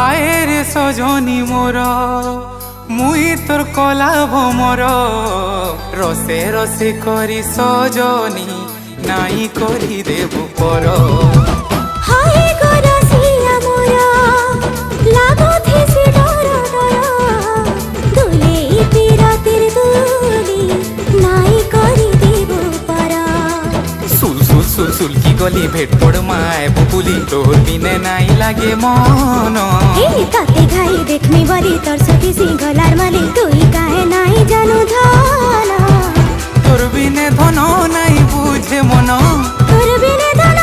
আয়ে রে সজনী মোর মুই তোর কলা ভমর রসে রসে করি সজনী নাই করি দেবু পর হায় গো রসিয়া মোর লাগুথিসি ডর ডর দুলে পিরাতির দুলি নাই করি দেব পর সুল সুল সুল সুল কি গলি ভেট পড় মায় বুকুলি তোর বিনে নাই লাগে মন এই তাতে ঘাই দেখমি বলি তোর সখী সিংহলার মালি তুই কাহে নাই জানু ধন তোর বিনে ধন নাই বুঝে মন তোর বিনে ধন